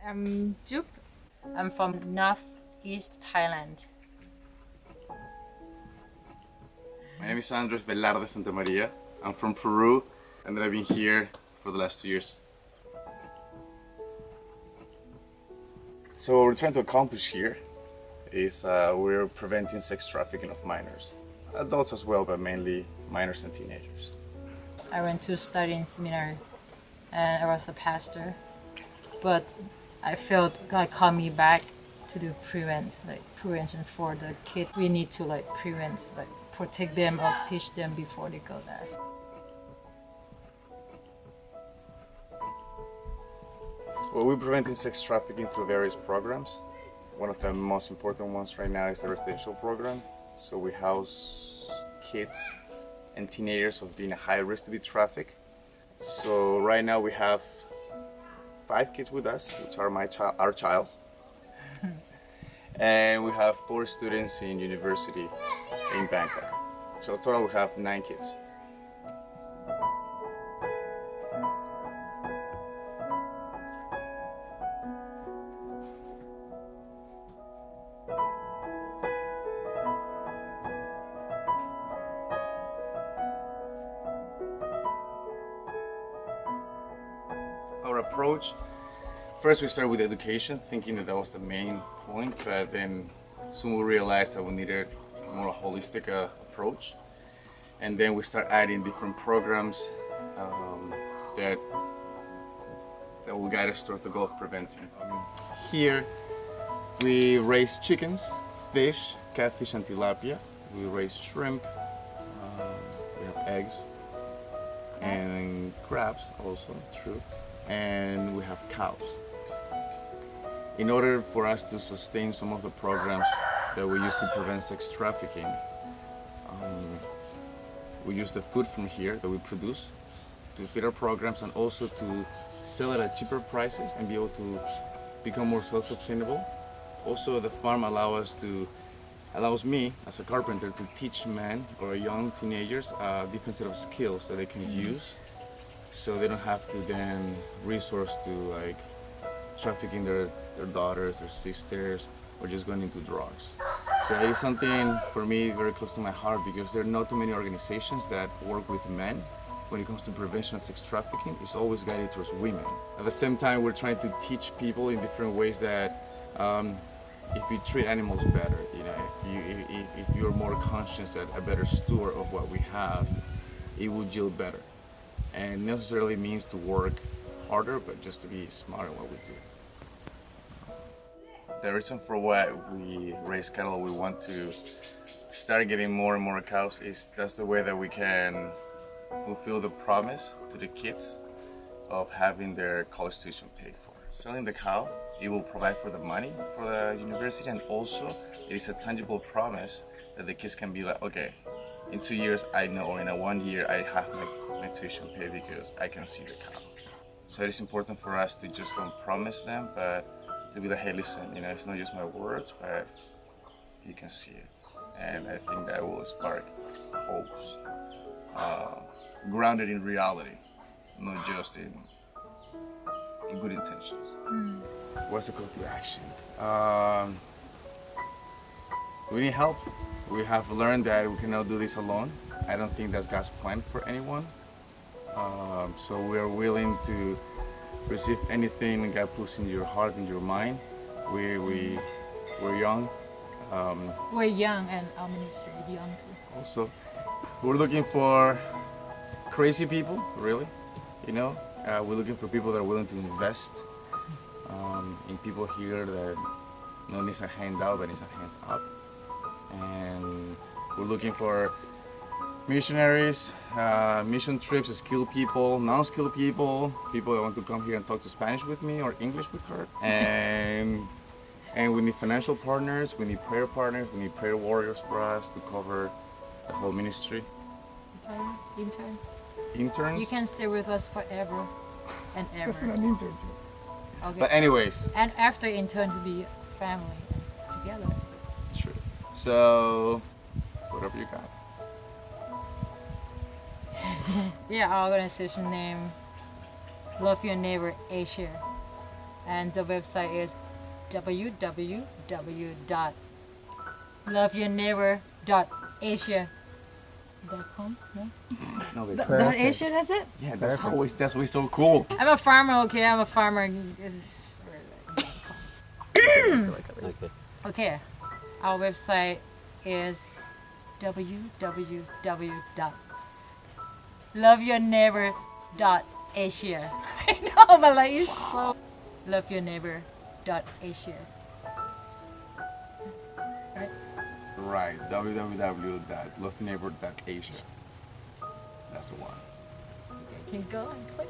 I'm Jup. I'm from northeast Thailand. My name is Andres Velarde Santa Maria. I'm from Peru and I've been here for the last 2 years. So what we're trying to accomplish here is we're preventing sex trafficking of minors. Adults as well, but mainly minors and teenagers. I went to study in seminary and I was a pastor. But I felt God called me back to do prevention for the kids. We need to prevent, protect them or teach them before they go there. Well, we're preventing sex trafficking through various programs. One of the most important ones right now is the residential program. So we house kids and teenagers of being a high risk to be trafficked. So right now we have 5 kids with us, which are our child. And we have 4 students in university in Bangkok. So total we have 9 kids. Our approach, first we started with education, thinking that was the main point, but then soon we realized that we needed a more holistic approach. And then we start adding different programs that will guide us towards the goal of preventing. Here we raise chickens, fish, catfish and tilapia. We raise shrimp, we have eggs, and crabs also, true. And we have cows. In order for us to sustain some of the programs that we use to prevent sex trafficking, we use the food from here that we produce to feed our programs and also to sell it at cheaper prices and be able to become more self-sustainable. Also, the farm allows me as a carpenter to teach men or young teenagers a different set of skills that they can use, so they don't have to then resource to trafficking their daughters, their sisters, or just going into drugs. So it is something for me very close to my heart because there are not too many organizations that work with men. When it comes to prevention of sex trafficking, it's always guided towards women. At the same time, we're trying to teach people in different ways that if you treat animals better, if you're more conscious and a better steward of what we have, it will yield better. And necessarily means to work harder, but just to be smart in what we do. The reason for why we raise cattle, we want to start getting more and more cows, is that's the way that we can fulfill the promise to the kids of having their college tuition paid for. Selling the cow, it will provide for the money for the university, and also it is a tangible promise that the kids can be like, okay, in 2 years I know, or in 1 year I have my tuition paid because I can see the cow. So it is important for us to just don't promise them, but to be like, hey, listen, it's not just my words, but you can see it. And I think that will spark hopes, grounded in reality, not just in good intentions. What's the call to action? We need help. We have learned that we cannot do this alone. I don't think that's God's plan for anyone. So we are willing to receive anything God puts in your heart and your mind. We're young. We're young and our ministry is young too. Also, we're looking for crazy people, really. We're looking for people that are willing to invest in people here that not needs a handout, but needs a hands up. And we're looking for missionaries, mission trips, skilled people, non-skilled people, people that want to come here and talk to Spanish with me or English with her. And we need financial partners, we need prayer partners, we need prayer warriors for us to cover the whole ministry. Intern. Interns? You can stay with us forever and ever. That's not an intern. Okay. But anyways. And after intern to be family together. True. So, whatever you got. Yeah, our organization name, Love Your Neighbor Asia. And the website is www.loveyourneighbor.asia.com. No? No, but Dot Asia, that's it? yeah, that's what's so cool. I'm a farmer, okay? I'm a farmer. It's- Okay. Okay, our website is www.loveyourneighbor.asia. I know, but like it's so loveyourneighbor.asia. Right? Right, www.loveyourneighbor.asia. That's the one. You can go and click.